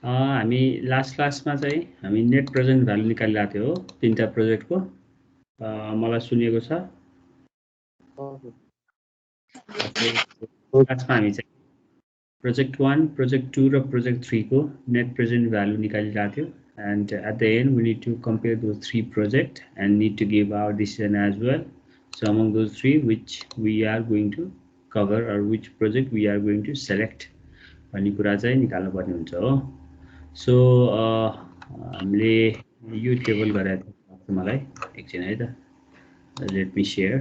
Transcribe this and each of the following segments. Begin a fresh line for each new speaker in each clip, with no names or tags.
हामी लास्ट क्लासमा चाहिँ हामी नेट प्रेजेन्ट भ्यालु निकालिरहेको थियो हो तीनटा प्रोजेक्टको मलाई सुनिएको छ क्लासमा हामी चाहिँ प्रोजेक्ट 1 प्रोजेक्ट 2 र प्रोजेक्ट 3 को नेट प्रेजेन्ट भ्यालु निकालिरहेको थियो and at the end we need to compare those three projects and need to give our decision as well. So among those three, which we are going to cover or which project we are going to select भन्ने कुरा चाहिँ निकाल्नु पर्ने हुन्छ हो. So हामीले यो table गरेको थियो मलाई एकछिन है त. Let me share.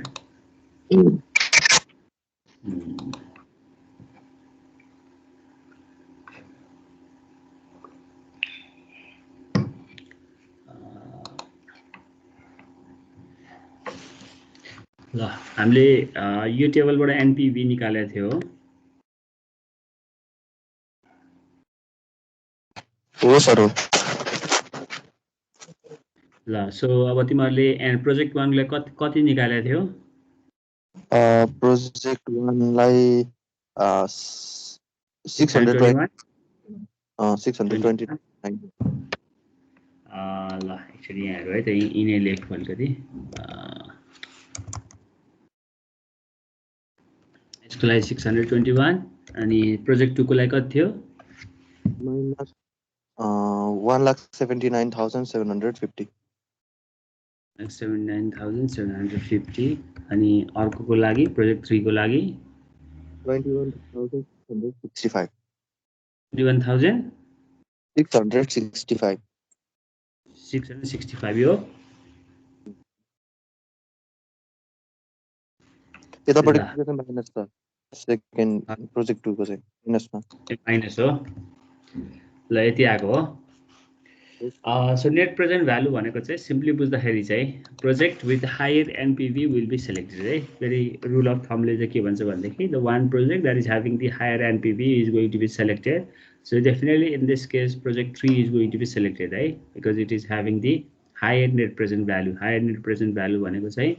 ल हामीले यो टेबलबाट एनपीवी निकालेको थियो
हो सर हो.
ल सो अब तिमीहरूले प्रोजेक्ट 1 लाई कति निकालेको थियो
प्रोजेक्ट 1 लाई 620 629
ल एक्चुअली यहाँ हेरौँ है त यिनै लेख अलिकति यसको लागि 621 अनि प्रोजेक्ट 2 को लागि कति थियो
minus 1,79,750
79,750 अनि अर्कोको लागि प्रोजेक्ट 3 को लागि
21,665
665 यो
यतापट्टि माइनस छ सेकेन्ड प्रोजेक्ट 2 को चाहिँ माइनसमा
माइनस हो ल यति आएको हो सो नेट प्रेजेन्ट भ्यालु भनेको चाहिँ सिम्पली बुझ्दाखेरि चाहिँ project with higher NPV will be selected है फेरि रुल अफ थम्बले चाहिँ के भन्छ भनेदेखि the one project that is having the higher NPV is going to be selected so definitely in this case project 3 is going to be selected है because it is having the higher net present value higher net present value भनेको चाहिँ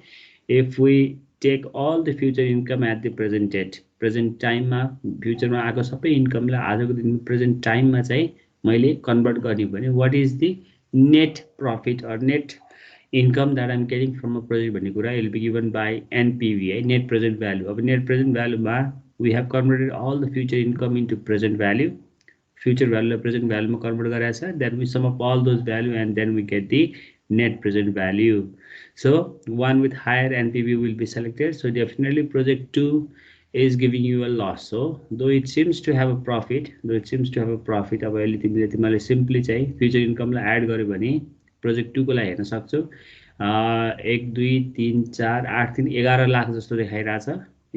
if we take all the future income at the present date present टाइममा फ्युचरमा आएको सबै इन्कमलाई आजको दिन present टाइममा चाहिँ मैले कन्भर्ट गर्ने भने what is the net profit or net income that I am getting from a project भन्ने कुरा will be given by NPV है नेट प्रेजेन्ट भ्यालु अब नेट प्रेजेन्ट भ्यालुमा we have converted all the future income into present value future भ्यालुलाई present भ्यालुमा convert गरेको छ then we sum up all those value and then we get the net present value. So one with higher NPV will be selected. So definitely project 2 is giving you a loss. So though it seems to have a profit, अब अहिले तिमीले simply चाहिँ future इन्कमलाई add गर्यो भने project 2 को लागि हेर्न सक्छौ 1 2 3 4 8 3 11 लाख जस्तो देखाइरहेछ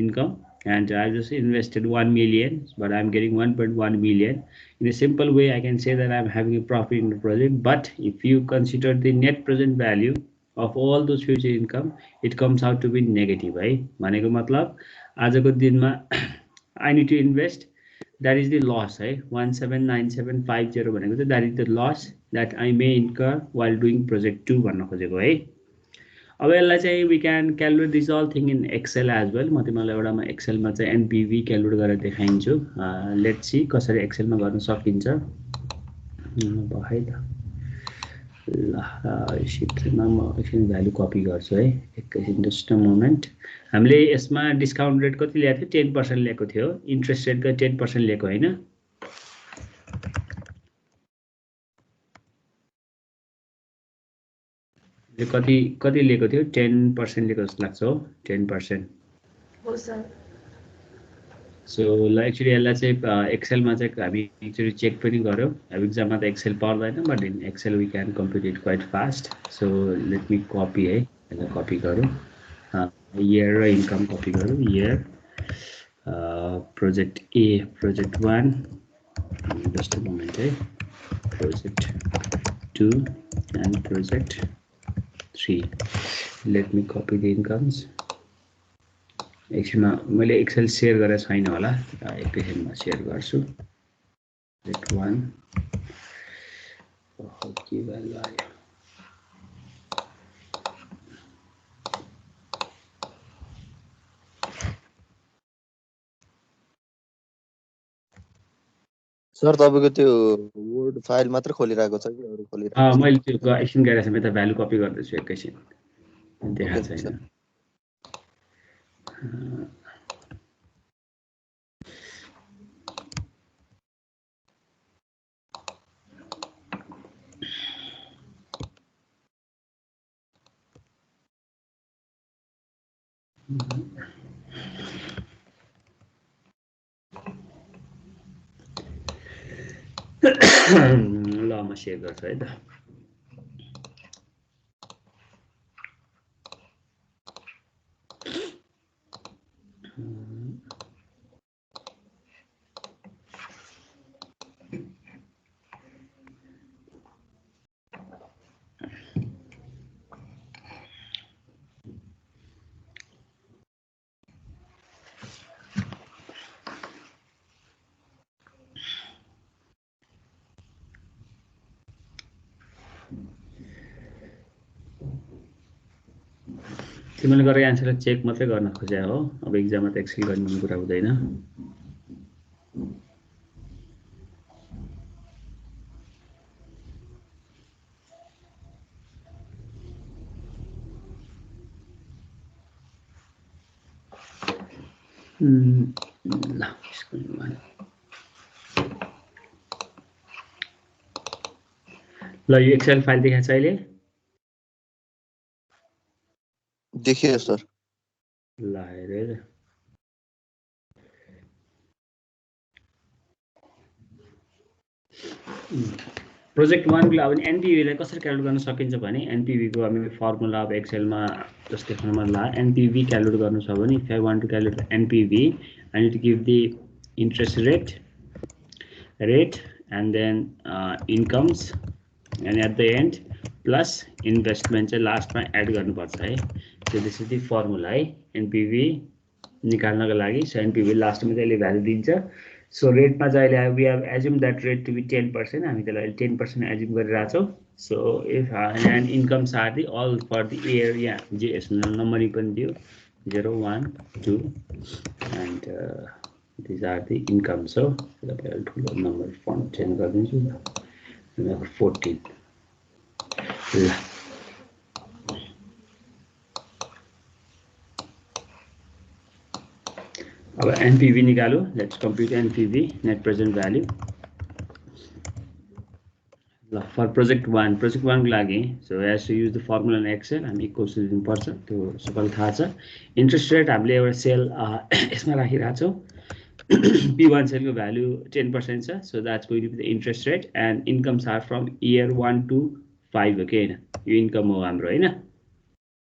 income and I just invested 1 million but I'm getting 1.1 million. In a simple way I can say that I'm having a profit in the project, but if you consider the net present value of all those future income it comes out to be negative है भनेको मतलब आजको दिनमा I need to invest, that is the loss है 179750 भनेको चाहिँ that is the loss that I may incur while doing project 2 भन्न खोजेको है अब यसलाई चाहिँ we can calculate this all thing in Excel as well म तिमीलाई एउटामा एक्सेलमा चाहिँ एनपीवी क्यालकुलेट गरेर देखाइन्छु लेट्स सी कसरी एक्सेलमा गर्न सकिन्छ है त ल सिटमा म एकछिन भ्यालु कपी गर्छु है एकैछिन जस्ट अ मोमेन्ट हामीले यसमा डिस्काउन्ट रेट कति ल्याएको थियो 10% ल्याएको थियो इन्ट्रेस्ट रेटको 10% ल्याएको होइन कति लिएको थियो 10% लिएको जस्तो लाग्छ हो 10%
हो सर
सो ल एक्चुअली यसलाई चाहिँ एक्सेलमा चाहिँ हामी एक्चुअली चेक पनि गऱ्यौँ अब एक्जाममा त एक्सेल पर्दैन but in Excel we can compute it quite fast so let me copy है यसलाई कपी गरौँ इयर र इन्कम कपी गरौँ year project A project 1 just a moment है project 2 and project 3 let me copy the incomes एकछिनमा मैले Excel share गरेको छैन होला एकैछिनमा शेयर गर्छु प्रोजेक्ट 1 के भ्यालु आयो
सर तपाईको त्यो वर्ड फाइल मात्र खोलिरहेको छ कि अरु खोलिरहेको छ?
मैले त्यो एकछिन गरेर म त भ्यालु कपी गर्दैछु एकैछिन देखा
ओके
छैन। ल म सेयर गर्छु है त। तिमीले गरेको एन्सरलाई चेक मात्रै गर्न खोजे हो, अब एक्जाममा त एक्सेल गर्ने कुरा हुँदैन। ल ल यो एक्सेल फाइल देखाएको छ अहिले?
देखियो सर।
ल हेरेर प्रोजेक्ट 1 को अब एनपीवी लाई कसरी क्याल्कुलेट गर्न सकिन्छ भने एनपीवी को हामी फर्मुला अब एक्सेलमा जस्तै फर्मुला एनपीवी क्याल्कुलेट गर्नु छ भने if I want to calculate NPV I need to give the interest rate and then incomes and at the end plus investment चाहिँ लास्टमा एड गर्नुपर्छ है। So this is the formula है NPV निकाल्नको लागि। सो एनपीवी लास्टमा चाहिँ यसले भ्यालु दिन्छ। सो रेटमा चाहिँ अहिले we have assume that rate to be 10%, हामी त्यसलाई 10% एज्युम गरिरहेको छौँ। So if and incomes are the all for the year, यहाँ जे यसमा नम्बरिङ पनि दियो 0 1 2 and these are the income. So the number font change गरिदिन्छु number 14 ल अब एनपीवी निकालौं। Let's compute NPV net present value. ल फर प्रोजेक्ट 1 को लागि so has to use the formula in Excel हामी इक्वल्स दिनुपर्छ, त्यो सबैलाई थाहा छ। इन्ट्रेस्ट रेट हामीले एउटा सेल यसमा राखिरहेको छौँ। P1 cell को value 10% छ, so that's going to be the interest rate and incomes are from year 1 to 5 okay यो income हो हाम्रो हैन।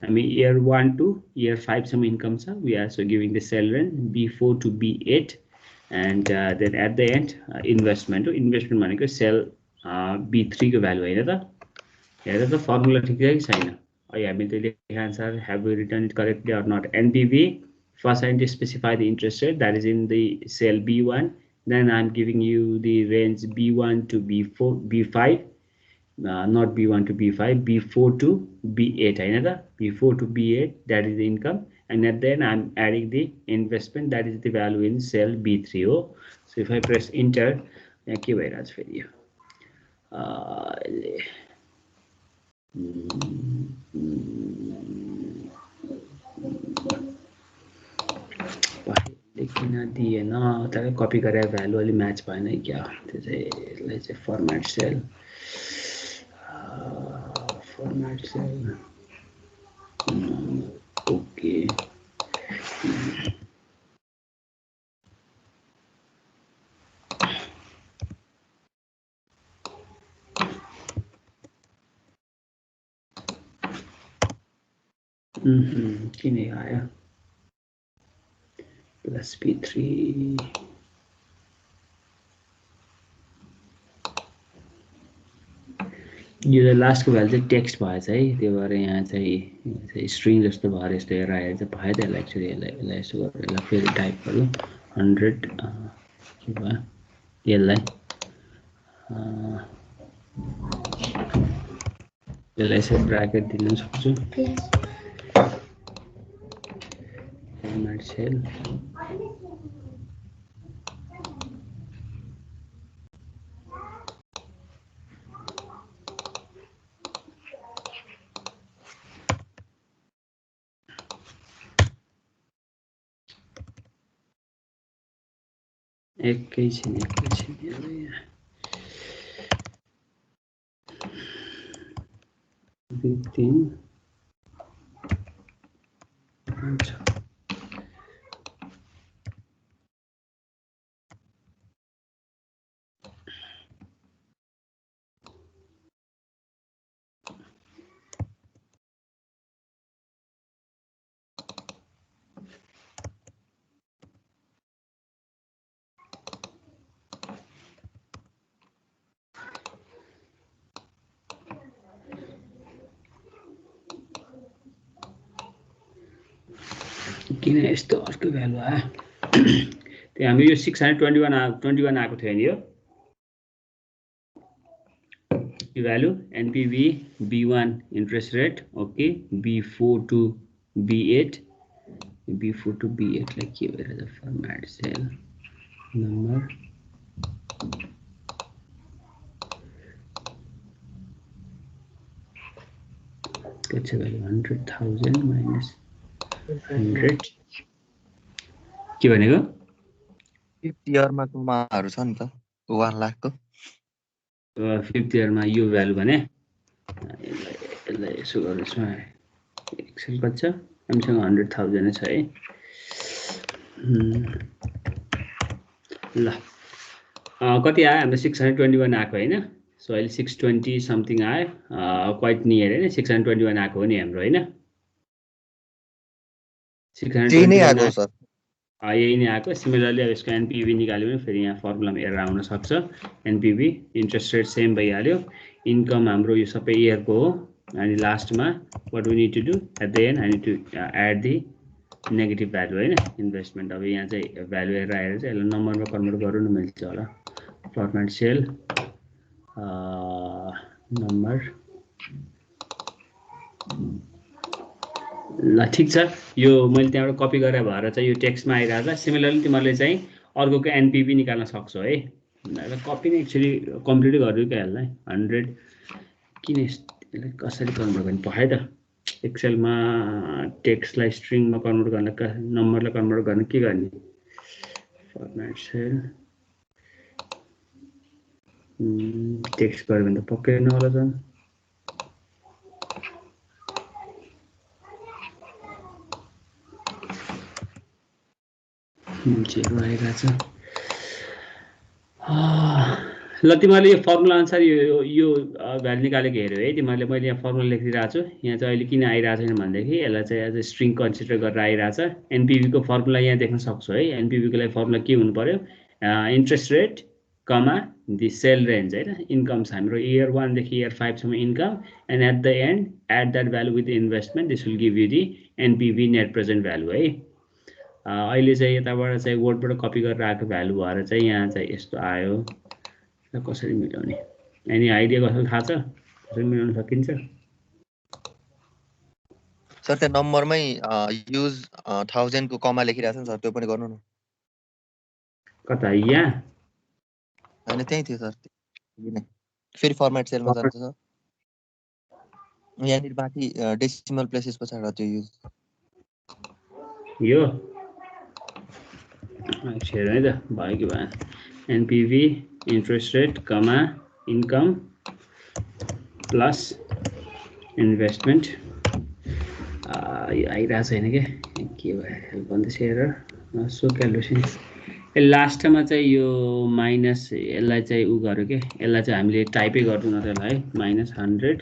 हामी year 1 to year 5 सम्म income छ। We are also giving the cell range B4 to B8 and then at the end investment हो। investment भनेको cell B3 को value हैन त। हेर त फर्मुला ठिक छ कि छैन? अहिले हामीले त्यो लेखेको अनुसार have we written it correctly or not? NPV first I need to specify the interest rate that is in the cell B1, then I'm giving you the range B1 to B4 B5 not B1 to B5 B4 to B8 हैन त। B4 to B8 that is the income and then I'm adding the investment that is the value in cell B3 हो। So if I press enter यहाँ के भइरहेछ फेरि यो किन दिएन तर कपी गरेर भ्यालु अलि म्याच भएन क्या? त्यो चाहिँ यसलाई चाहिँ फर्मेट सेल ओके किन आयो plus P3 यो लास्टको भ्यालु चाहिँ टेक्स्ट भएछ है, त्यो भएर यहाँ चाहिँ स्ट्रिङ जस्तो भएर यस्तो हेरेर आएर चाहिँ भयो त्यसलाई एक्चुअली यसलाई यसो गरेर यसलाई फेरि टाइप गरौँ 100 के भयो यसलाई यसो ब्राकेट दिन सक्छु फर्मेट सेल एकैछिन विथिन हुन्छ। किन यस्तो अर्को भ्यालु आयो? त्यो हाम्रो यो 621 आएको थियो नि यो value NPV B1 interest rate okay B4 to B8 लाई के भइरहेछ फर्मेट सेल नम्बर के छ भ्यालु 100,000 माइनस 100 के भनेको
50 इयरमा कुमाहरू छ नि त 1 लाख को
50 इयरमा यो भ्यालु भने यसलाई यसो गर्नुस् एक्सेल कति छ हामीसँग 100,000 छ है ल कति आयो हाम्रो 621 आएको हैन सो अहिले 620 समथिङ आयो क्वाइट नियर हैन 621 आएको हो नि हाम्रो हैन 621
नै आएको सर
यही नै आएको सिमिलरली अब यसको एनपीवी निकाल्यो भने फेरि यहाँ फर्मुलामा एरर आउन सक्छ एनपीवी इन्ट्रेस्ट रेट सेम भइहाल्यो इन्कम हाम्रो यो सबै इयरको हो अनि लास्टमा what we need to do at the end I need to add the negative value हैन इन्भेस्टमेन्ट अब यहाँ चाहिँ भ्यालु एरर आएर चाहिँ यसलाई नम्बरमा कन्भर्ट गर्नु न मिल्छ होला फर्मेट सेल नम्बर ल ठीक छ यो मैले त्यहाँबाट कपी गरेर भएर चाहिँ यो टेक्स्टमा आइरहेछ सिमिलरली तिमीहरूले चाहिँ अर्कोको एनपीभी निकाल्न सक्छौ है कपी नै एक्चुअली कम्प्लिटै गरिदियो क्या यसलाई 100 किन यसलाई कसरी कन्भर्ट गर्ने पखाइ त एक्सेलमा टेक्स्टलाई स्ट्रिङमा कन्भर्ट गर्न नम्बरलाई कन्भर्ट गर्न के गर्ने फर्मेट सेल टेक्स्ट गऱ्यो भने त पक्कै नहोला झन् जेरो आइरहेछ ल तिमीहरूले यो फर्मुला अनुसार यो भ्यालु निकालेको हेऱ्यो है तिमीहरूले मैले यहाँ फर्मुला लेखिदिरहेको छु यहाँ चाहिँ अहिले किन आइरहेको छैन भनेदेखि यसलाई चाहिँ एज अ स्ट्रिङ कन्सिडर गरेर आइरहेछ एनपीभीको फर्मुला यहाँ देख्न सक्छौ है एनपीभीको लागि फर्मुला के हुनु पर्यो interest rate comma the cell range हैन इन्कम्स हाम्रो इयर 1 देखि इयर 5 सम्म income and at the end add that value with investment this will give you the NPV net present value है अहिले चाहिँ यताबाट चाहिँ वर्डबाट कपी गरेर आएको भ्यालु भएर चाहिँ यहाँ चाहिँ यस्तो आयो कसरी मिलाउने एनी आइडिया कसरी थाहा छ कसरी मिलाउन सकिन्छ
सर त्यो नम्बरमै युज 1000 को कमा लेखिरहेछ नि सर त्यो पनि गर्नु न
कता यहाँ
हैन त्यही थियो सर फेरि फर्मेट सेलमा जान्छ सर यहाँनिर बाँकी डेसिमल प्लेसेस पछाडि त्यो युज
यो हेर है त भयो कि भएन एनपीभी इन्ट्रेस्ट रेट कमा इन्कम प्लस इन्भेस्टमेन्ट यो आइरहेको छैन क्या के भयो हेल्प भन्दैछ एरर सो क्यालकुलेसन लास्टमा चाहिँ यो माइनस यसलाई चाहिँ उ गर्यो के यसलाई चाहिँ हामीले टाइपै गर्नु न त्यसलाई है -100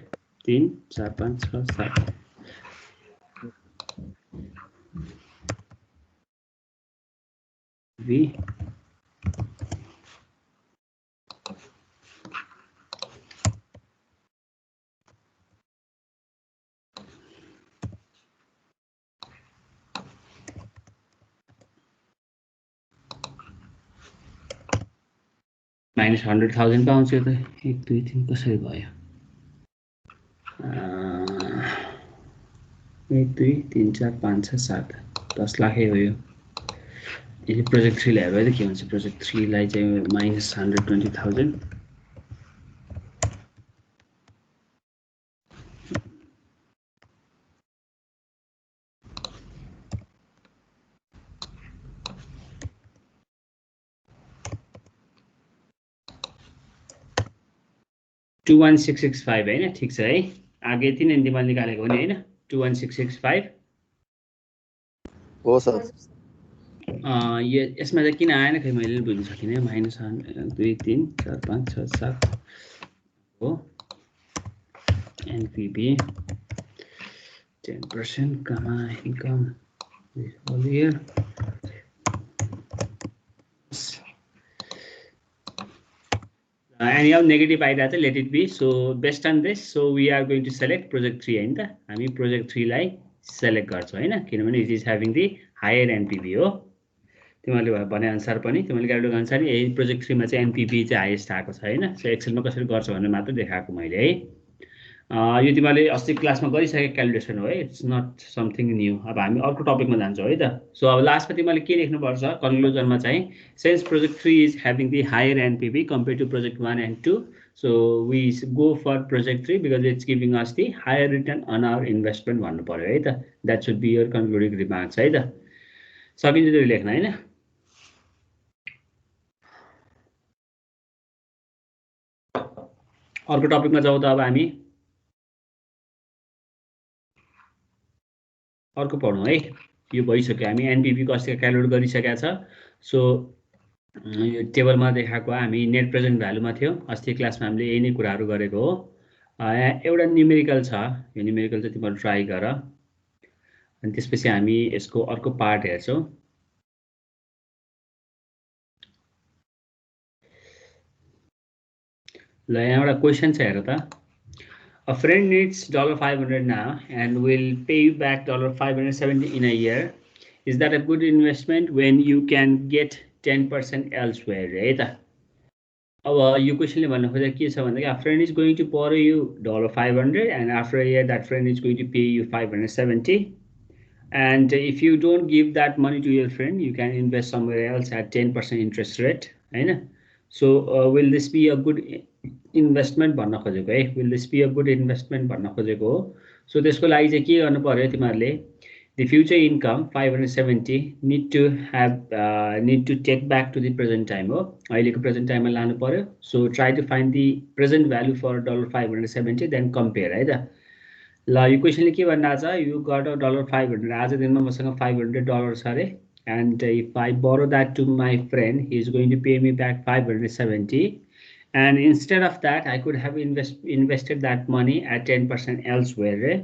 3 4 5 6 7 V -100,000 पाउँछ यो त 1 2 3 कसरी भयो 1 2 3 4 5 6 7 10 लाखै हो यो प्रोजेक्ट 3 लाई हेर्दा के हुन्छ प्रोजेक्ट 3 लाई चाहिँ -120,000 21,665 हैन ठीक छ है आगे यति नै तिमीले निकालेको हो नि हैन 21,665
हो सर
यसमा चाहिँ किन आएन खै मैले बुझ्न सकिनँ -2 3 4 5 6 7 हो NPV 10% comma income this whole year and you have negative आइरहेको छ let it be so based on this so we are going to select project 3 हैन त हामी project 3 लाई select गर्छौं हैन किनभने it is having the higher NPV हो तिमीले भने अनुसार पनि तिमीले क्याल्कुलेट अनुसार यही प्रोजेक्ट 3 मा चाहिँ NPV चाहिँ हाईएस्ट आएको छ हैन सो एक्सेलमा कसरी गर्छ भन्ने मात्र देखाएको मैले है यो तिमीले अस्ति क्लासमा गरिसकेको क्याल्कुलेसन हो है इट्स नट समथिङ न्यू अब हामी अर्को टपिकमा जान्छौँ है त सो अब लास्टमा तिमीले के लेख्नुपर्छ कन्क्लुजनमा चाहिँ since project 3 is having the higher NPV compare to project 1 and 2 so we go for project 3 because it's giving us the higher return on our investment भन्नु पर्यो है त that should be your concluding remarks है त सकिन्छ त्यो लेख्न हैन अर्को टपिकमा जाउँ त अब हामी अर्को पढौँ है यो भइसक्यो हामी NPV कसरी क्याल्कुलेट गरिसकेका छ सो यो टेबलमा देखाएको हामी नेट प्रेजेन्ट भ्यालुमा थियो अस्ति क्लासमा हामीले यही नै कुराहरू गरेको हो एउटा न्युमेरिकल छ यो न्युमेरिकल चाहिँ तिमीहरू ट्राई गर अनि त्यसपछि हामी यसको अर्को पार्ट हेर्छौँ ल यहाँ एउटा क्वेसन छ हेर त A friend needs $500 now and will pay you back $570 in a year. Is that a good investment when you can get 10% elsewhere, right? अब यो क्वेसनले भन्नु खोजेको के छ भन्दा a friend is going to borrow you $500 and after a year that friend is going to pay you $570 and if you don't give that money to your friend you can invest somewhere else at 10% interest rate, right? So will this be a good investment भन्न खोजेको है will this be a good investment भन्न खोजेको हो so त्यसको लागि चाहिँ के गर्नु पर्यो तिमीहरूले the future income 570 need to take back to the present time हो अहिलेको प्रेजेन्ट टाइममा लानु पर्यो so try to find the present value for $570 then compare है त ल यो क्वेसनले के भनिरहेको छ यु गट $500 आज दिनमा मसँग $500 छ अरे and if I borrow that to my friend he is going to pay me back $570 and instead of that I could have invested that money at 10% elsewhere, right?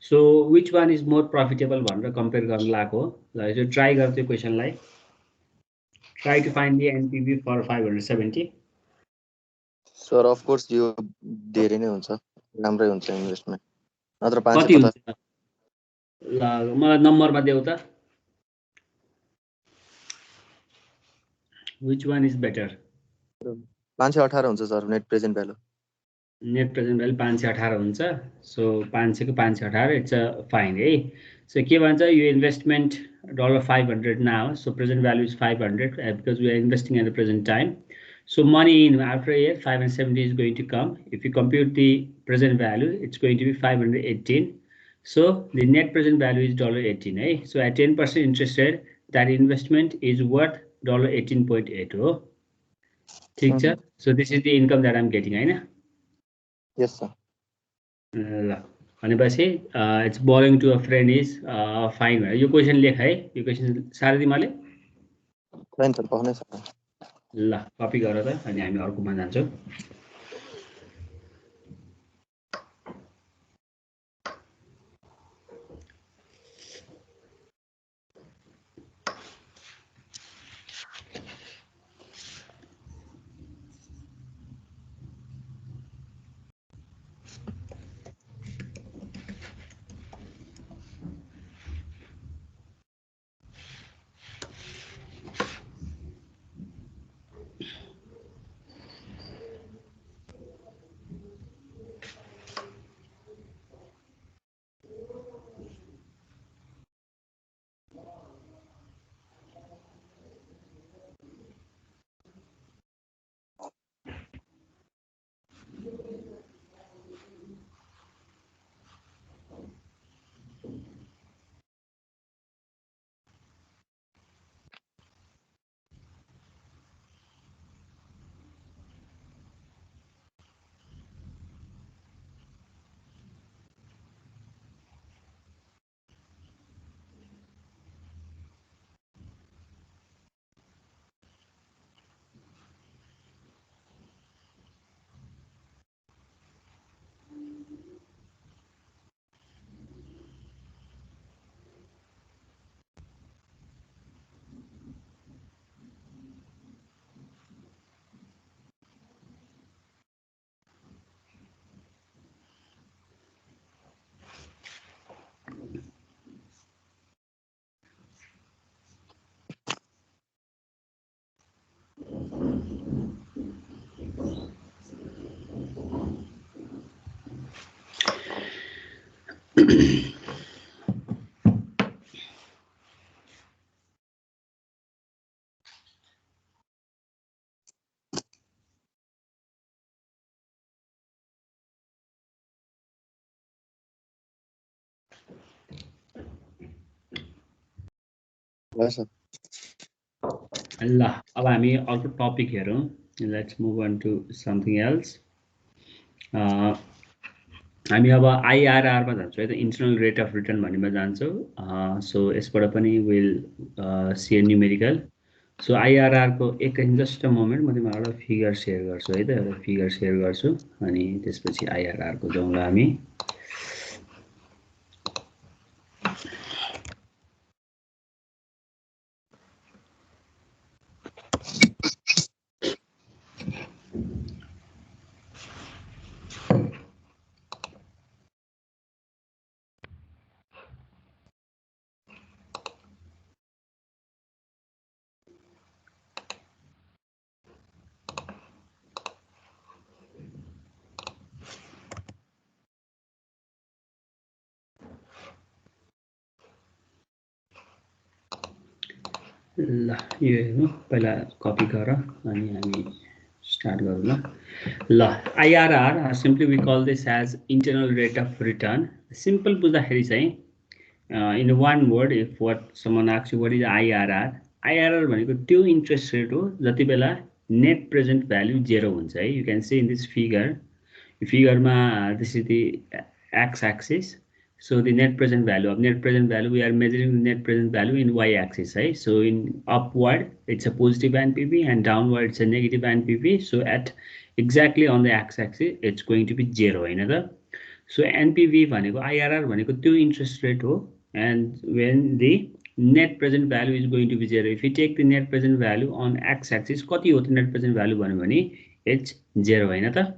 So which one is more profitable भनेर compare गर्न लागेको ल यो try गर त्यो क्वेसनलाई try to find the NPV for 570
sort of course यो धेरै नै हुन्छ राम्रै हुन्छ इन्भेस्टमेन्ट नत्र 550
कति हुन्छ ल मलाई नम्बरमा देऊ त which one is better
518 हुन्छ सर नेट प्रेजेन्ट भ्यालु
518 हुन्छ सो 500 को 518 इट्स अ फाइन है सो के भन्छ यो investment $500 now so present value is 500 because we are investing at the present time so money in after a year 570 is going to come if you compute the present value it's going to be 518 so the net present value is $18 है so at 10% interest rate that investment is worth $18.8 हो ठीक छ so this is the income that I'm getting हैन
यस sir
ल भनेपछि it's boring to a friend is fine भनेर यो question लेख है यो क्वेसन साह्रै तिमीले
फाइन सर पढ्नै छ
ल कपी गर त अनि हामी अर्कोमा जान्छौँ ल अब हामी अर्को टपिक हेरौँ. Let's move on to something else. हामी अब आइआरआरमा जान्छौँ है त, इन्टरनल रेट अफ रिटर्न भन्नेमा जान्छौँ. सो यसबाट पनि विल सी न्युमेरिकल. सो आइआरआरको एकैछिन जस्ट अ मोमेन्ट, म तिमीलाई एउटा फिगर सेयर गर्छु है त, एउटा फिगर सेयर गर्छु अनि त्यसपछि आइआरआरको जाउँला हामी. ल यो हेर्नु, पहिला कपी गर अनि हामी स्टार्ट गरौँ ल. ल IRR, simply we call this as internal rate of return. Simple बुझ्दाखेरि चाहिँ in one word, if what someone asks you what is IRR, IRR भनेको त्यो इन्ट्रेस्ट रेट हो जति बेला नेट प्रेजेन्ट भ्याल्यु 0 हुन्छ है. You can see in this figure, फिगरमा this is the X axis. So the net present value, of net present value we are measuring the net present value in y axis, right? So in upward it's a positive NPV and downward it's a negative NPV. So at exactly on the x axis it's going to be 0 another. So NPV भनेको IRR भनेको त्यो interest rate हो, and when the net present value is going to be 0, if you take the net present value on x axis कति हो त net present value भन्यो भने it's 0 हैन त.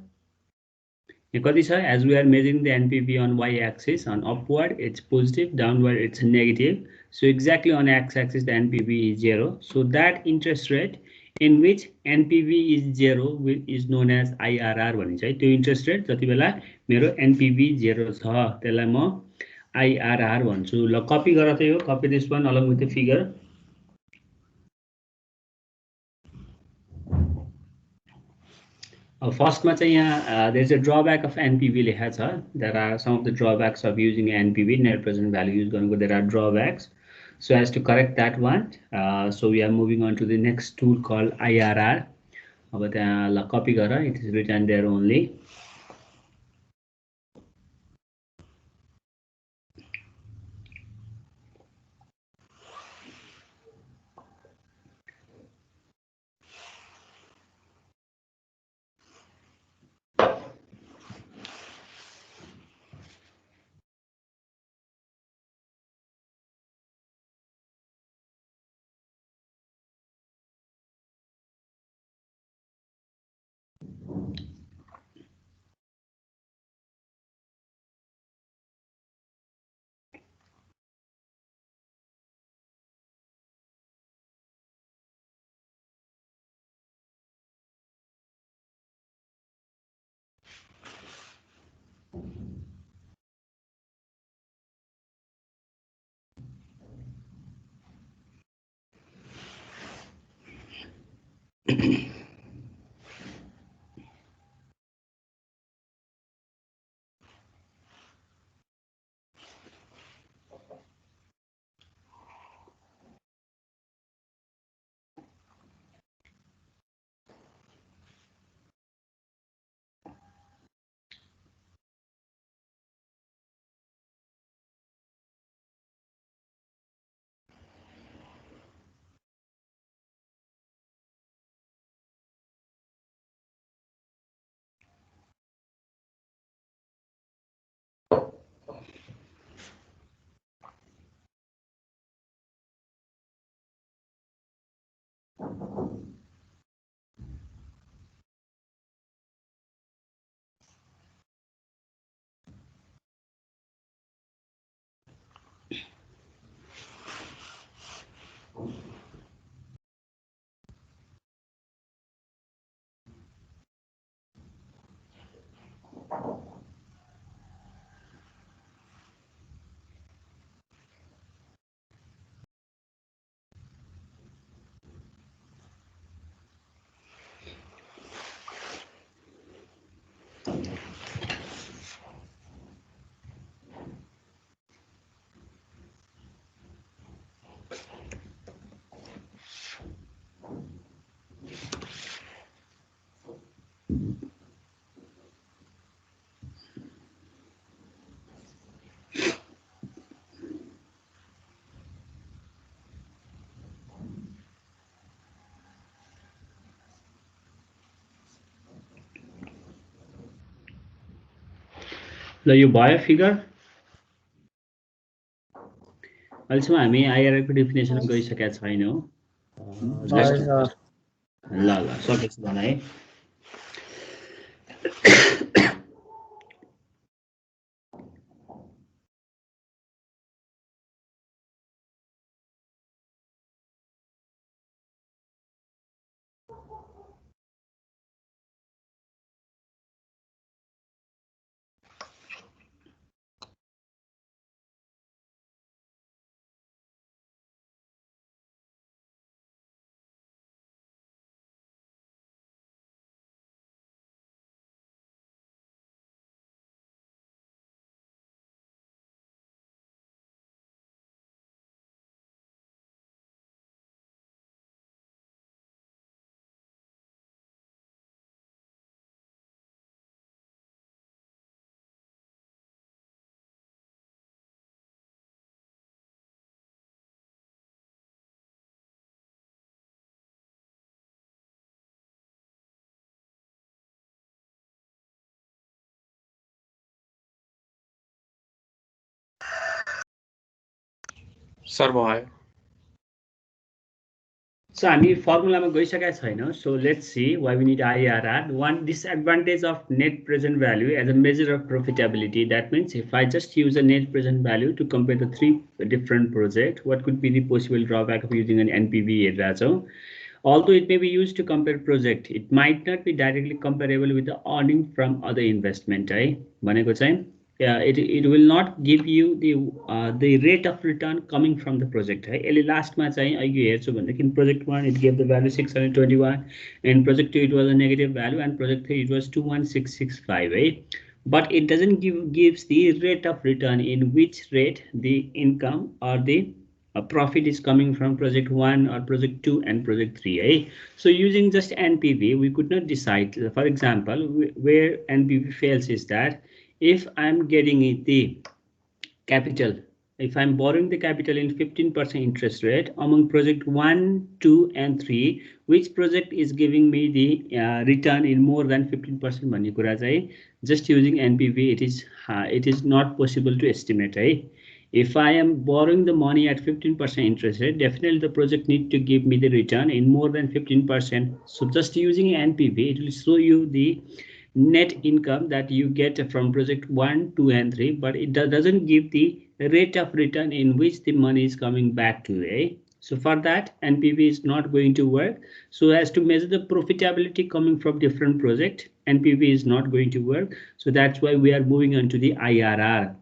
As we are measuring the NPV on y-axis, on upward it's positive, downward it's negative. So exactly on x-axis the NPV is 0. So that interest rate in which NPV is 0 is known as IRR भनिन्छ है. त्यो interest rate जति बेला मेरो NPV 0 छ त्यसलाई म IRR भन्छु. ल कपी गर त यो, copy this one along with the figure. फर्स्टमा चाहिँ यहाँ there is a drawback of NPV लेखा छ. There are some of the drawbacks of using NPV, net present value use गर्नुको there are drawbacks. So as to correct that one, so we are moving on to the next tool called IRR. अब त्यहाँ ल copy गर, it is written there only. ल यो भयो figure अहिलेसम्म हामी आइआरआर को डेफिनेसन गरिसकेका छैनौँ ल सकेको भन है
सर भयो
So हामी फर्मुलामा गइसकेका छैनौँ so let's see why we need IRR. One disadvantage of net present value as a measure of profitability, that means if I just use a net present value to compare the three different projects, what could be the possible drawback of using an NPV हेरेर छौँ. Although it may be used to compare project, it might not be directly comparable with the earning from other investment है भनेको चाहिँ it will not give you the rate of return coming from the project है यसले लास्टमा चाहिँ अहिले हेर्छु भनेदेखि project 1 it gave the value 621 and project 2 it was a negative value and project 3 it was 21665 है but it doesn't gives the rate of return in which rate the income or the profit is coming from project 1 or project 2 and project 3 eh? So using just NPV we could not decide. For example, where NPV fails is that if I'm getting the capital, if I'm borrowing the capital in 15% interest rate among project 1, 2 and 3, which project is giving me the return in more than 15% भन्ने कुरा चाहिँ just using NPV it is not possible to estimate right? If I am borrowing the money at 15% interest rate, definitely the project need to give me the return in more than 15%. So just using NPV, it will show you the net income that you get from project 1, 2 and 3, but it doesn't give the rate of return in which the money is coming back to you. Eh? So for that, NPV is not going to work. So as to measure the profitability coming from different project, NPV is not going to work. So that's why we are moving on to the IRR.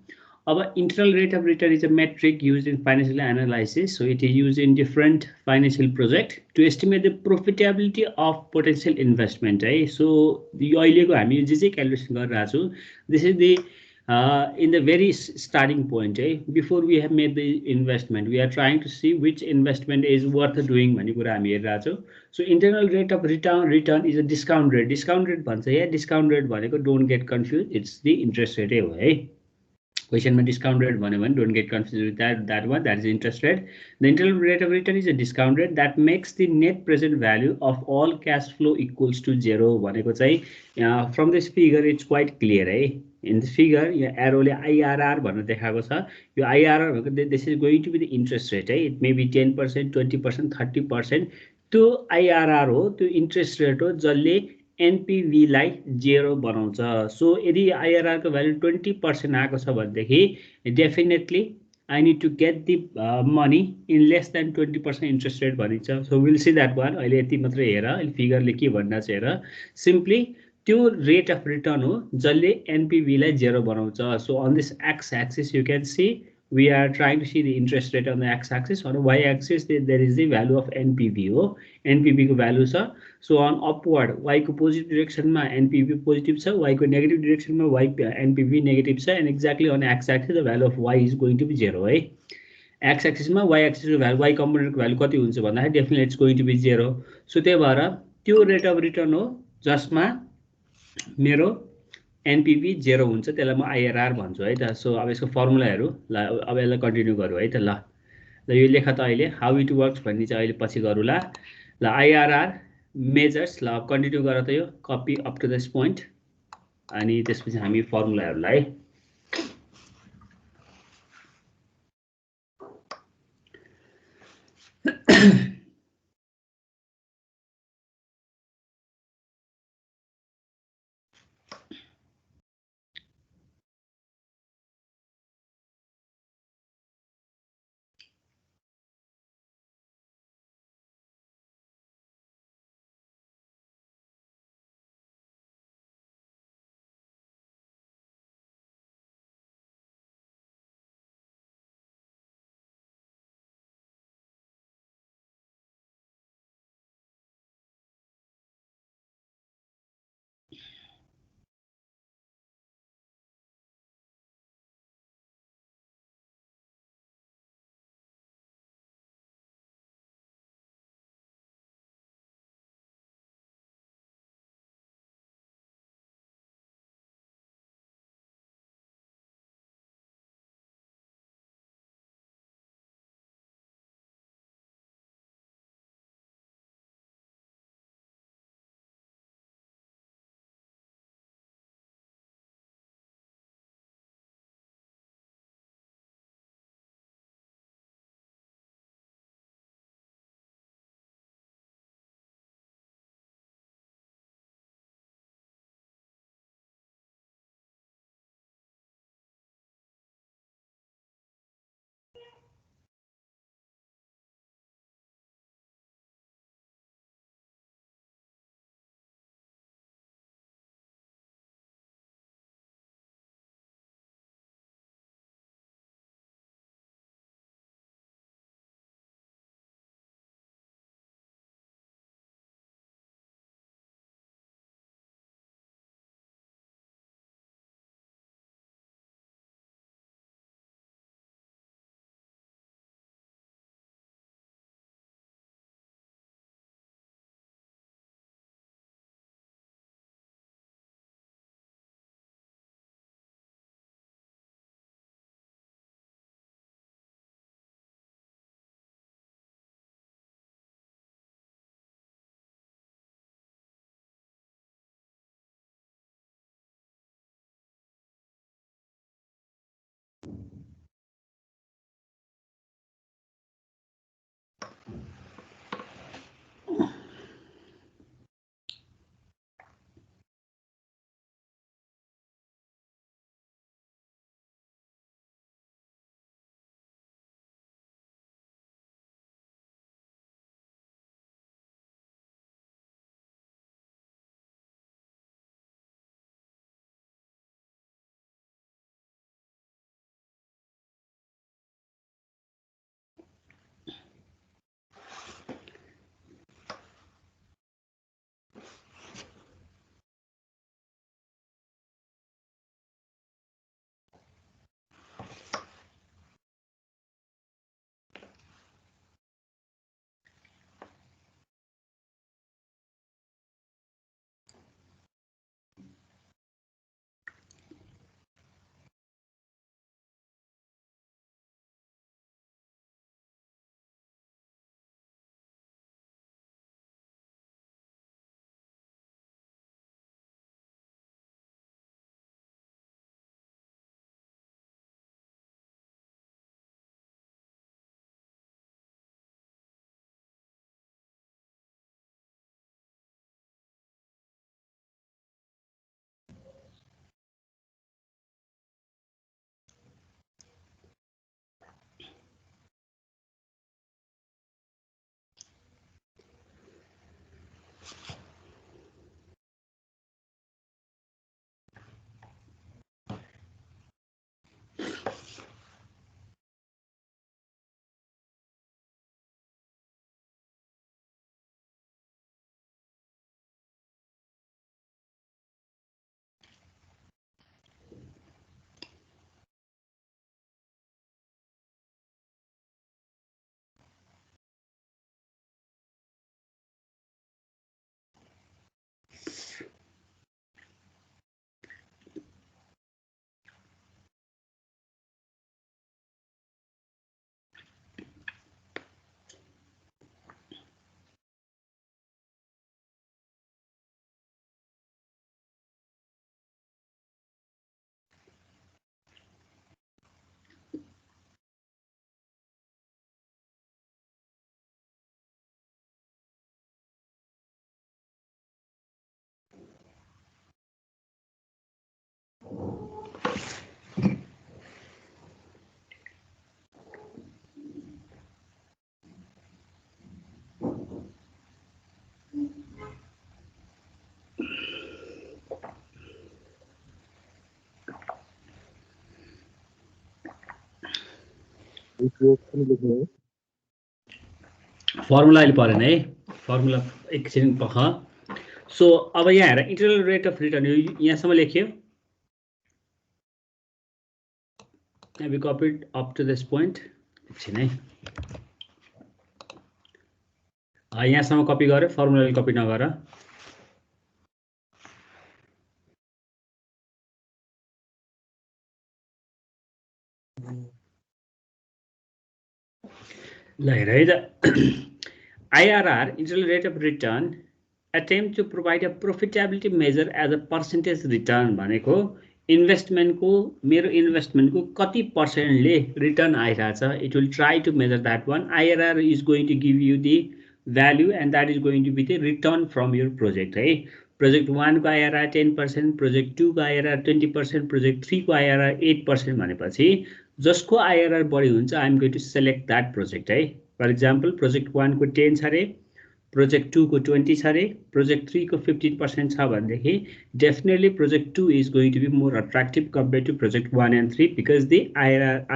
Our internal rate of return is a metric used in financial analysis. So it is used in different financial projects to estimate the profitability of potential investment. Right? So the calculation this is the in the very starting point. Before we have made the investment, we are trying to see which investment is worth doing. So internal rate of return is a discount rate. Discount rate discount rate don't get confused. It's the interest rate. Question में discount rate one, don't get confused with that one, that is interest rate. The internal rate of return is a discount rate that makes the net present value of all cash flow equals to 0. From this figure it's quite clear. In this figure arrow IRR IRR this is going to be the interest rate. It may be 10%, 20%, 30%. To IRR to interest rate NPV लाई 0 बनाउँछ. So यदि IRR को value 20% आएको छ भनेदेखि definitely I need to get the money in less than 20% interest rate भनिन्छ. So we'll see that one. अहिले यति मात्रै हेर, अहिले फिगर ले के भन्दा छ हेर. Simply त्यो rate of return हो जसले NPV लाई 0 बनाउँछ. So on this x axis you can see we are trying to see the interest rate on the x-axis. On the y-axis, there is the value of NPV. NPV को value छ. So on upward, y को positive direction में NPV positive छ, y को negative direction में NPV negative छ, and exactly on x-axis the value of y is going to be 0. X-axis में y-axis को value, y component को value कति हुन्छ भन्दाखेरि definitely it's going to be 0. So त्यही भएर त्यो rate of return हो जसमा मेरो NPV 0 हुन्छ, त्यसलाई म IRR भन्छु है त. सो अब यसको फर्मुलाहरु ल अब यसलाई कन्टिन्यू गरौँ है त. ल यो लेख त अहिले हाउ इट वर्क्स भन्ने चाहिँ अहिले पछि गरौँला. ल IRR मेजर्स ल कन्टिन्यू गर त यो copy up to this point अनि त्यसपछि हामी फर्मुलाहरुलाई फर्मुला अहिले परेन है फर्मुला एकछिन पख सो अब यहाँ हेर इन्टरनल रेट अफ रिटर्न यहाँसम्म लेख्यो Have you copied up to this point? एकछिन है यहाँसम्म कपी गर्यो फर्मुला कपी नगर ल हेर है त IRR internal rate of return attempt to provide a profitability measure as a percentage return भनेको इन्भेस्टमेन्टको मेरो इन्भेस्टमेन्टको कति पर्सेन्टले रिटर्न आइरहेछ it will try to measure that one IRR is going to give you the value and that is going to be the return from your project है project 1 को IRR 10%, project 2 को IRR 20%, project 3 को IRR 8% भनेपछि जसको IRR बढी हुन्छ I am going to select that project है for example project 1 को 10 छ अरे प्रोजेक्ट 2 को 20 छ अरे प्रोजेक्ट 3 को 15% छ भनेदेखि definitely project 2 is going to be more attractive compare to project 1 and 3 because the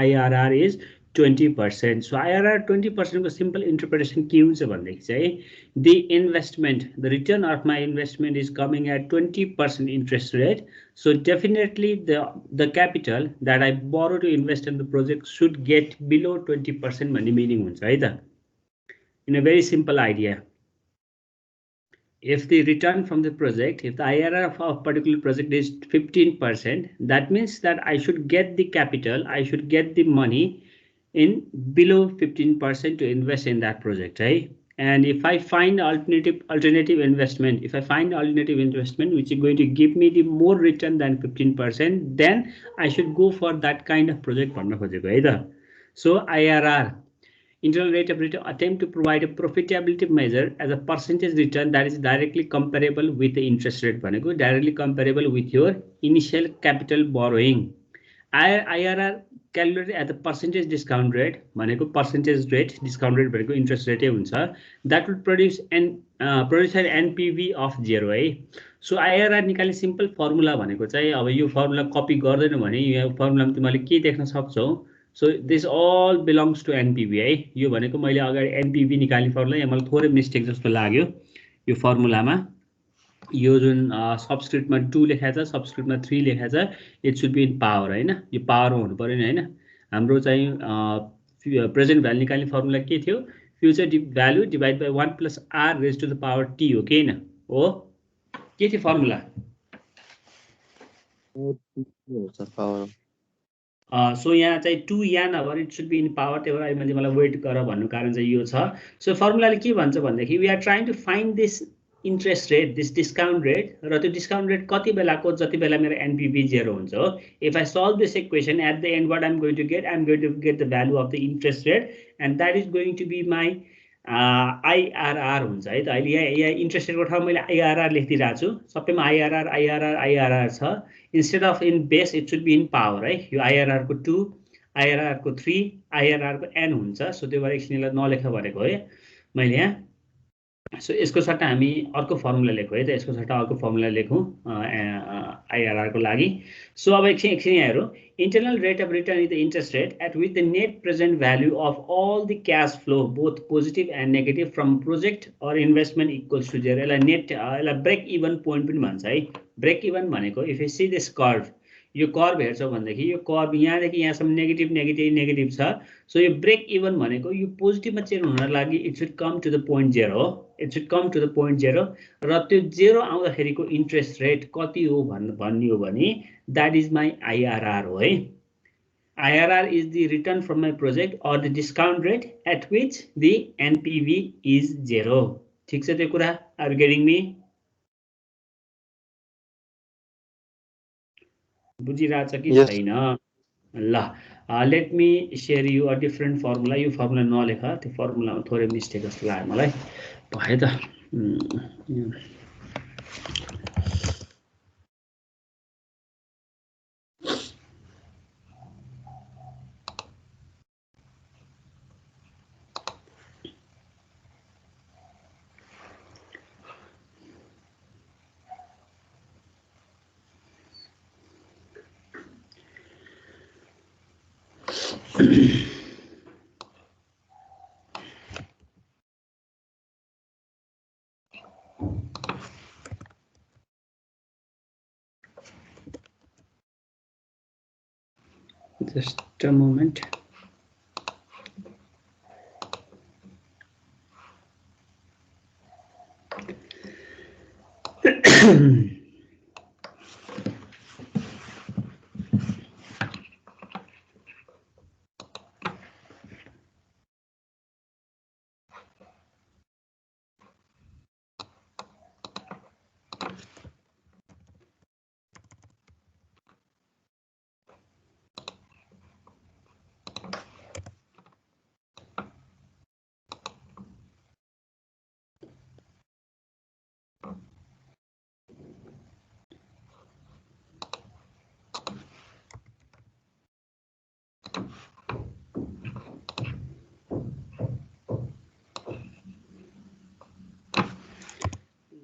IRR is 20%. So IRR 20% को simple interpretation के हुन्छ भनेदेखि चाहिँ the investment, the return of my investment is coming at 20% interest rate. So definitely the capital that I borrow to invest in the project should get below 20% भन्ने meaning हुन्छ है त. In a very simple idea. If the return from the project, if the IRR of a particular project is 15%, that means that I should get the capital, I should get the money in below 15% to invest in that project, right? And if I find alternative investment, if I find alternative investment which is going to give me the more return than 15%, then I should go for that kind of project. So IRR, Internal rate of return attempt to provide a profitability measure as a percentage return that is directly comparable with the interest rate, directly comparable with your initial capital borrowing. IRR calculated at the percentage discount rate, percentage rate discount rate interest rate that will produce an NPV of 0 है. So IRR निकाल्ने simple formula अब यो formula copy गर्दैन भने यो formula मा तिमीले के देख्न सक्छौ. So this all belongs to NPV है. यो भनेको मैले अगाडि NPV निकाल्ने formula यहाँ मलाई थोरै मिस्टेक जस्तो लाग्यो यो formula मा. यो जुन सबस्क्रिप्टमा 2 लेखेको छ, सबस्क्रिप्टमा 3 लेखेको छ, it should be in power हैन. यो पावरमा हुनु पर्यो नि हैन. हाम्रो चाहिँ प्रेजेन्ट भ्यालु निकाल्ने फर्मुला के थियो? Future value divide by 1 plus R raise to the power T हो कि हैन? हो. के थियो फर्मुला? सो यहाँ चाहिँ 2 यहाँ नभएर it should be in power. त्यही भएर अहिले मैले मलाई वेट गर भन्नु कारण चाहिँ यो छ. सो फर्मुलाले के भन्छ भन्दाखेरि we are trying to find this interest rate, this discount rate, र त्यो discount rate कति बेलाको जति बेला मेरो NPV 0 हुन्छ हो. If I solve this equation at the end, what I'm going to get the value of the interest rate, and that is going to be my IRR हुन्छ है त. अहिले यहाँ interest rate को ठाउँमा मैले IRR लेखिदिरहेको छु. सबैमा IRR छ. Instead of in base, it should be in power है. यो IRR को 2, IRR को 3, IRR को n हुन्छ. सो त्यो भएर एकछिनलाई नलेख भनेको है मैले यहाँ. सो यसको सट्टा हामी अर्को फर्मुला लेखौँ है त. यसको सट्टा अर्को फर्मुला लेखौँ IRR को लागि. सो अब एकछिन यहाँ हेरौँ. Internal rate of return is the interest rate at with the net present value of all the cash flow both positive and negative from project or investment equals to 0. यसलाई net यसलाई brake even point पनि भन्छ है. Brake even भनेको if you see this curve, यो curve हेर्छौ भनेदेखि यो curve यहाँदेखि यहाँसम्म नेगेटिभ छ. सो यो ब्रेक इभन भनेको यो पोजिटिभमा चेन्ज हुन लागि it should come to the point 0 हो. It should come to the point 0 र त्यो 0 आउँदाखेरिको इन्ट्रेस्ट रेट कति हो भन्ने हो भने द्याट इज माई IRR हो है. IRR is the return from my project or the discount rate at which the NPV is 0. ठिक छ त्यो कुरा? Are you getting me? बुझिरहेछ कि छैन? ल, let me share you a different formula. यो फर्मुला नलेख, त्यो फर्मुलामा थोरै मिस्टेक जस्तो लाग्यो मलाई. भयो त. Just a moment.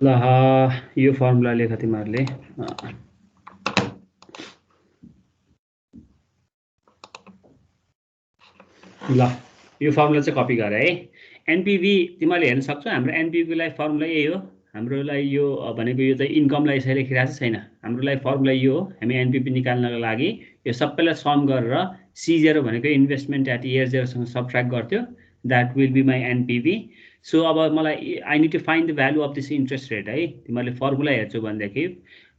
ल, यो फर्मुला लेख तिमीहरूले. ल, यो फर्मुला चाहिँ कपी गर है. NPV तिमीहरूले हेर्न सक्छौ. हाम्रो NPV को लागि फर्मुला यही हो. हाम्रोलाई यो भनेको यो चाहिँ इन्कमलाई यसरी लेखिरहेको छैन. हाम्रो लागि फर्मुला यो हो. हामी NPV निकाल्नको लागि यो सबैलाई सम गरेर C0 भनेको इन्भेस्टमेन्ट एट इयर 0 सँग सबट्र्याक्ट गर्थ्यो. That will be my NPV. So अब मलाई I need to find the value of this interest rate है. तिमीहरूले फर्मुला हेर्छौ भनेदेखि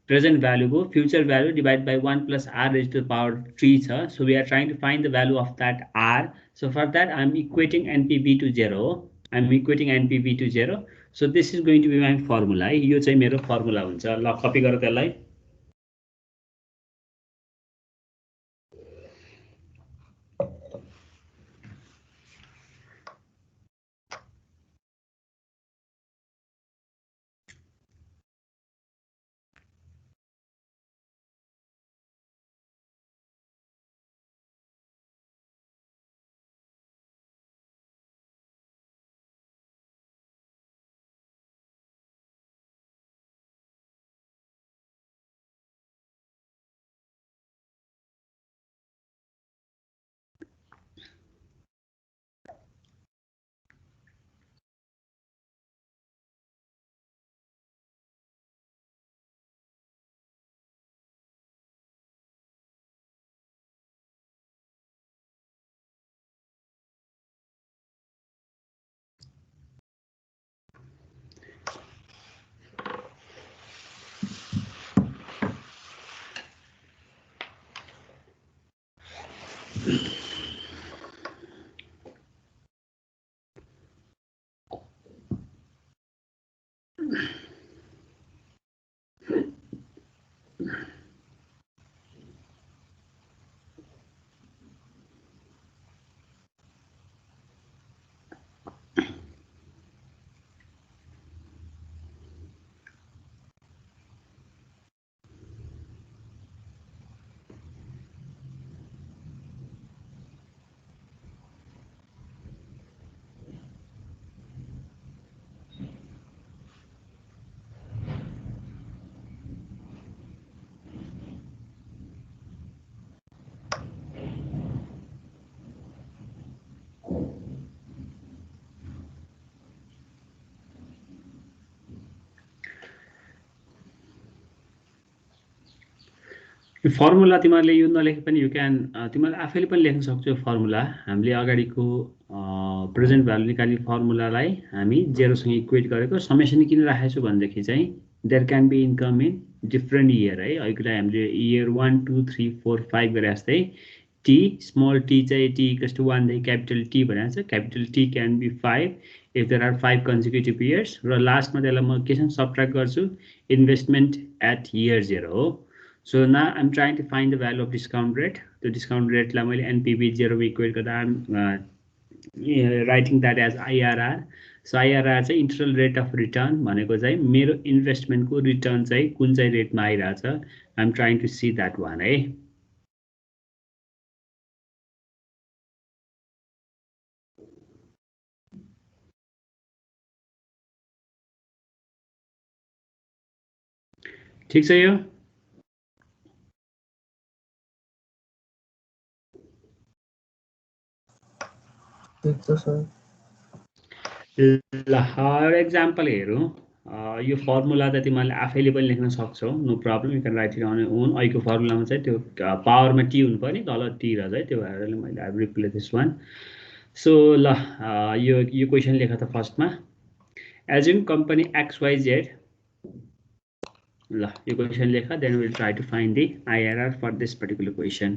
प्रेजेन्ट भ्यालुको future value divide by 1 plus R raise to the power 3 छ. So we are trying to find the value of that R. So for that I am equating NPV to 0. I am equating NPV to 0. So this is going to be my formula. यो चाहिँ मेरो formula हुन्छ. ल, copy गर त्यसलाई. यो formula तिमीहरूले यो नलेखे पनि यु क्यान तिमीहरूले आफैले पनि लेख्न सक्छौ यो फर्मुला। हामीले अगाडिको प्रेजेन्ट भ्यालु निकाल्ने फर्मुलालाई हामी जेरोसँग इक्वेट गरेको समेसन किन राखेको छु भनेदेखि चाहिँ there can be income in different year है। अहिलेलाई हामीले इयर 1 2 3 4 5 गरे जस्तै टी स्मल टी चाहिँ टी इक्वल्स टु 1 देखि क्यापिटल टी भनेको छ। Capital T can be 5 if there are 5 consecutive years र लास्टमा त्यसलाई म केसँग सबट्र्याक्ट गर्छु इन्भेस्टमेन्ट एट इयर 0 हो। So now I'm trying to find the value of discount rate. The discount rate la मैले NPV 0 equate गर्दा I'm writing that as IRR. So IRR चाहिँ internal rate of return भनेको चाहिँ मेरो investment को return चाहिँ कुन चाहिँ रेटमा आइरहेछ। I'm trying to see that one है। ठीक छ यो? ल एउटा एक्जाम्पल हेरौँ। यो फर्मुला त तिमीहरूले आफैले पनि लेख्न सक्छौ, no problem, you can write it on your own. अहिलेको फर्मुलामा चाहिँ त्यो पावरमा टी हुनु पर्ने, तल टी रहेछ है, त्यो भएर मैले I replace this one. So ल यो क्वेसन लेख त फर्स्टमा एज्युम कम्पनी XYZ। ल यो क्वेसन लेख, then will try to find the IRR for this particular question.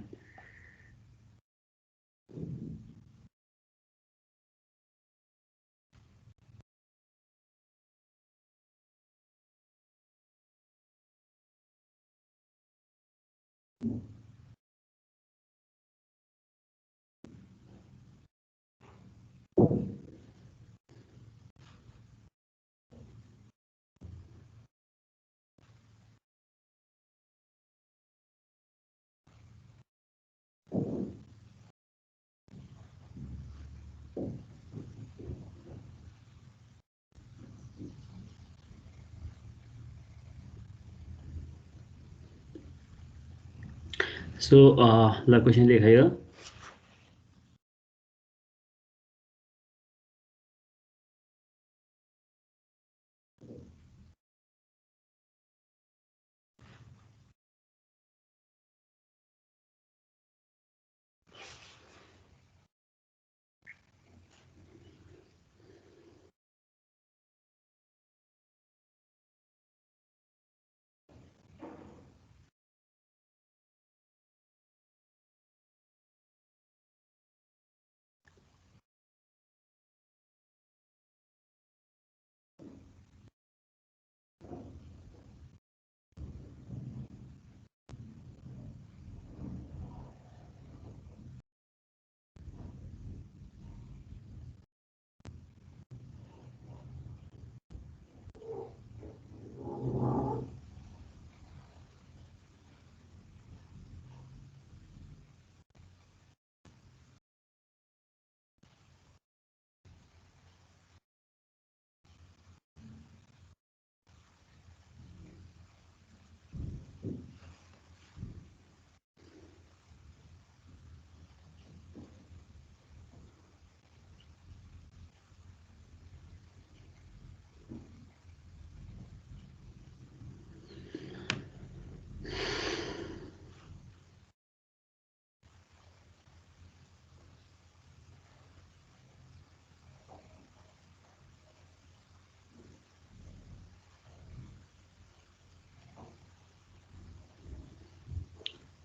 So ल क्वेसन लेखायो।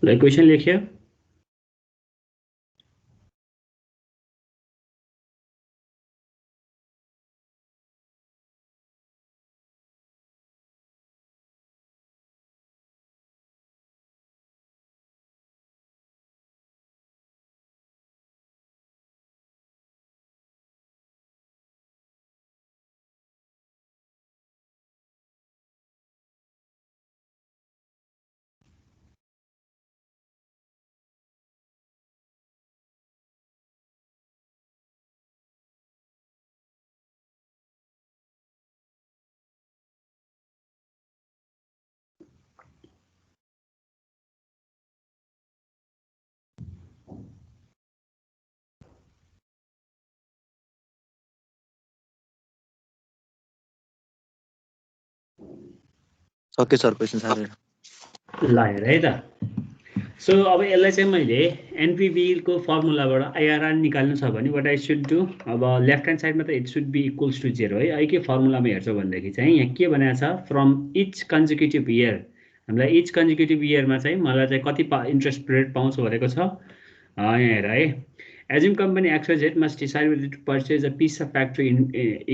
ल क्वेसन लेख्यो।
सके सर क्वेसन साह्रै
ल हेर है त सो अब यसलाई चाहिँ मैले एनपिभी को फर्मुलाबाट आइआरआर निकाल्नु छ भने वाट आई सुड डु अब लेफ्ट ह्यान्ड साइडमा त it should be equals to 0 है अहिले के फर्मुलामा हेर्छौँ भनेदेखि चाहिँ यहाँ के भनेको छ फ्रम इच कन्जिक्युटिभ इयर हामीलाई इच कन्जिक्युटिभ इयरमा चाहिँ मलाई चाहिँ कति इन्ट्रेस्ट रेट पाउँछ भनेको छ यहाँ हेर है assume company XYZ must decide to purchase a piece of factory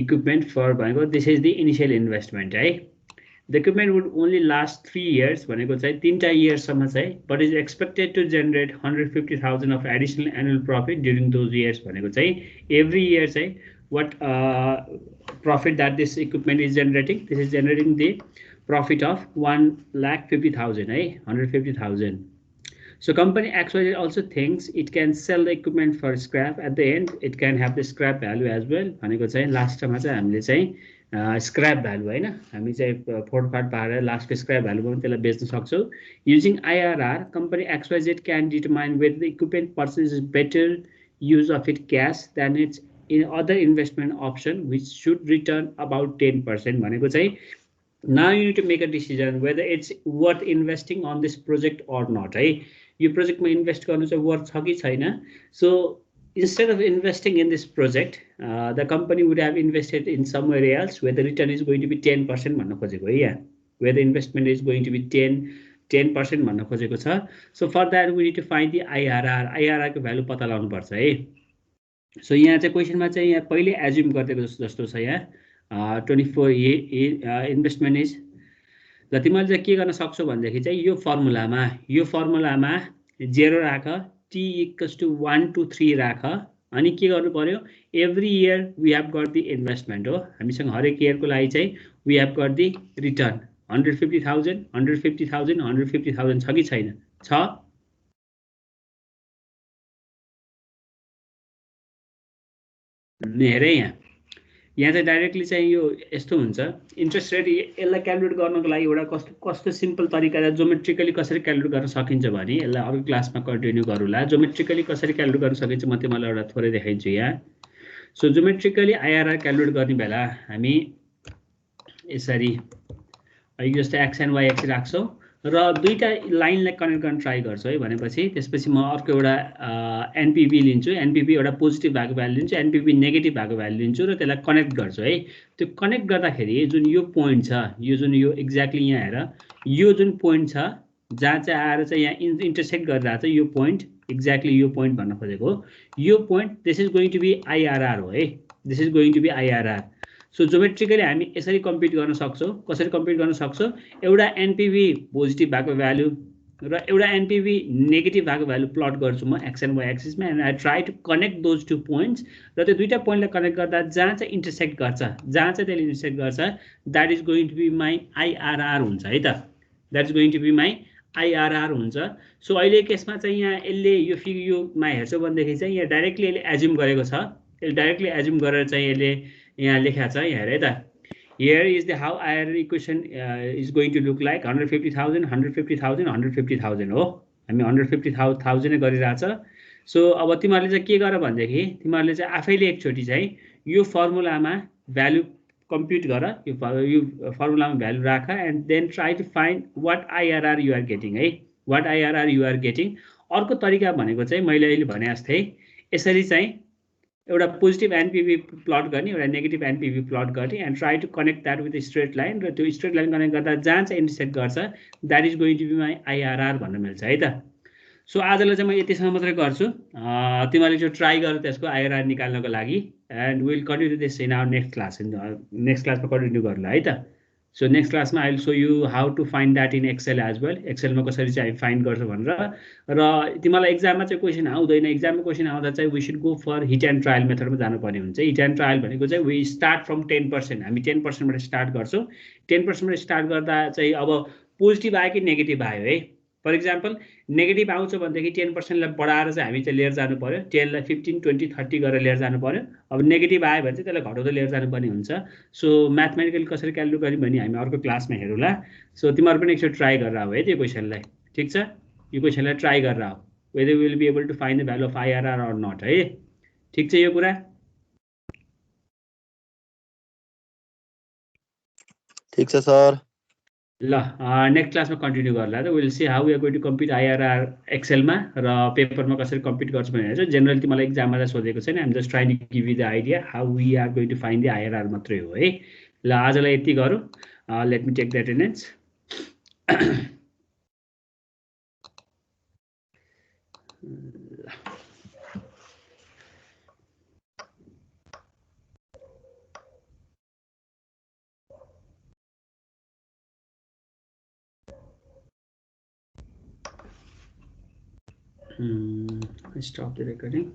equipment for भनेको this is the initial investment है The equipment would only last 3 years भनेको चाहिँ 3 yearsसम्म चाहिँ but is expected to generate 150,000 of additional annual profit during those years भनेको चाहिँ every year चाहिँ what profit that this equipment is generating, this is generating the profit of 1,50,000 है 150,000. So company XYZ also thinks it can sell the equipment for scrap. At the end it can have the scrap value as well भनेको चाहिँ लास्टमा चाहिँ हामीले चाहिँ scrap value होइन हामी चाहिँ फोडफाड पारेर लास्टको स्क्रैप भ्यालुमा पनि त्यसलाई बेच्न सक्छौँ using IRR company XYZ can determine whether the equipment purchase is better use of it cash than its in other investment option which should return about 10% भनेको चाहिँ now you need to make a decision whether it's worth investing on this project or not है यो प्रोजेक्टमा invest गर्नु चाहिँ worth छ कि छैन so instead of investing in this project the company would have invested in somewhere else where the return is going to be 10% भन्नु खोजेको है यहाँ where the investment is going to be 10% भन्नु खोजेको छ so for that we need to find the IRR को value पत्ता लगाउनु पर्छ है सो यहाँ चाहिँ क्वेशनमा चाहिँ यहाँ पहिले एज्युम गरेको जस्तो छ यहाँ 24 इन्भेस्टमेन्ट इज ल तिमीले चाहिँ के गर्न सक्छौ भन्दाखेरि चाहिँ यो फर्मुलामा 0 राख t equals to 1 to 3 राख अनि के गर्नु पर्यो every year we have got the investment हो हामीसँग हरेक इयरको लागि चाहिँ we have got the return 150,000 150,000 150,000 छ कि छैन छ हेरे यहाँ चाहिँ डाइरेक्टली चाहिँ यो यस्तो हुन्छ इन्ट्रेस्ट रेट यसलाई क्यालकुलेट गर्नको लागि एउटा कस्तो सिम्पल तरिकाले जोमेट्रिकली कसरी क्यालकुलेट गर्न सकिन्छ भने यसलाई अरू क्लासमा कन्टिन्यू गरौँला जोमेट्रिकली कसरी क्यालकुलेट गर्न सकिन्छ म तिमीलाई एउटा थोरै देखाइदिन्छु यहाँ सो जोमेट्रिकली आइआरआर क्यालकुलेट गर्ने बेला हामी यसरी अहिले जस्तो एक्स एन्ड वाई एक्सिस राख्छौँ र दुईटा लाइनलाई कनेक्ट गर्न ट्राई गर्छु है भनेपछि त्यसपछि म अर्को एउटा एनपीभी लिन्छु एनपीभी एउटा पोजिटिभ भएको भ्यालु लिन्छु एनपीभी नेगेटिभ भएको भ्यालु लिन्छु र त्यसलाई कनेक्ट गर्छु है त्यो कनेक्ट गर्दाखेरि जुन यो पोइन्ट छ यो जुन यो एक्ज्याक्टली यहाँ हेर यो जुन पोइन्ट छ जहाँ चाहिँ आएर चाहिँ यहाँ इन्टरसेक्ट गरिरहेको छ यो पोइन्ट एक्ज्याक्टली यो पोइन्ट भन्न खोजेको यो point this is going to be IRR हो है this is going to be IRR so geometrically हामी यसरी कम्प्युट गर्न सक्छौँ कसरी कम्प्युट गर्न सक्छौँ एउटा एनपीभी पोजिटिभ भएको भ्यालु र एउटा एनपीभी नेगेटिभ भएको भ्यालु प्लट गर्छु म एक्स एन्ड वाई एक्सिसमा and I try to connect those two points र त्यो दुईटा पोइन्टलाई कनेक्ट गर्दा जहाँ चाहिँ इन्टरसेक्ट गर्छ जहाँ चाहिँ त्यसले इन्टरसेक्ट गर्छ that is going to be my IRR हुन्छ है त that is going to be my IRR हुन्छ सो अहिले केसमा चाहिँ यहाँ यसले योमा हेर्छौँ भनेदेखि चाहिँ यहाँ डाइरेक्टली यसले एज्युम गरेको छ यसले डाइरेक्टली एज्युम गरेर चाहिँ यसले यहाँ लेखेको छ यहाँ हेर है त here is the how IRR equation is going to look like 150,000 150,000 150,000 हो हामी 150,000 नै गरिरहेछ सो अब तिमीहरूले चाहिँ के गर भनेदेखि तिमीहरूले चाहिँ आफैले एकचोटि चाहिँ यो फर्मुलामा भ्यालु कम्प्युट गर यो फर्मुलामा भ्यालु राख and then try to find what IRR you are getting है what IRR you are getting अर्को तरिका भनेको चाहिँ मैले अहिले भने जस्तै यसरी चाहिँ एउटा पोजिटिभ एनपीभी प्लट गर्ने एउटा नेगेटिभ एनपीभी प्लट गर्ने and try to connect that with straight line र त्यो स्ट्रेट लाइन कनेक्ट गर्दा जहाँ चाहिँ इन्टरसेक्ट गर्छ that is going to be my IRR भन्न मिल्छ है त सो आजलाई चाहिँ म यतिसम्म मात्रै गर्छु तिमीहरूले चाहिँ ट्राई गर त्यसको आइआरआर निकाल्नको लागि and will continue this in our next क्लासमा कन्टिन्यू गर्ला है त सो नेक्स्ट क्लासमा I will show you how to find that in Excel as well एक्सेलमा कसरी चाहिँ हामी फाइन्ड गर्छौँ भनेर र तिमीलाई एक्जाममा चाहिँ क्वेसन आउँदैन एक्जाममा क्वेसन आउँदा चाहिँ we should go for hit and trial मेथडमा जानुपर्ने हुन्छ हिट एन्ड ट्रायल भनेको चाहिँ वी स्टार्ट फ्रम 10% हामी 10%बाट स्टार्ट गर्छौँ 10%बाट स्टार्ट गर्दा चाहिँ अब पोजिटिभ आयो कि नेगेटिभ आयो है फर इक्जाम्पल नेगेटिभ आउँछ भनेदेखि 10%लाई बढाएर चाहिँ हामी चाहिँ लिएर जानु पर्यो 10लाई 15 20 30 गरेर लिएर जानु पर्यो अब नेगेटिभ आयो भने चाहिँ त्यसलाई घटाउँदै लिएर जानुपर्ने हुन्छ सो म्याथमेटिकली कसरी क्यालकुलेट गर्ने भने हामी अर्को क्लासमा हेरौँला सो तिमीहरू पनि एकचोटि ट्राई गरेर आऊ है त्यो क्वेसनलाई ठिक छ यो क्वेसनलाई ट्राई गरेर आऊ whether will be able to find the value of IRR or not है ठिक छ यो कुरा
ठिक छ सर
ल नेक्स्ट क्लासमा कन्टिन्यू गर्ला त will see how we are going to compute IRR एक्सेलमा र पेपरमा कसरी कम्पिट गर्छु भनेर चाहिँ जेनरली मलाई एक्जाममा चाहिँ सोधेको छैन I'm just trying to give you the idea how we are going to find the IRR मात्रै हो है। ल आजलाई यति गरौँ। Let me take the attendance. Stop the recording.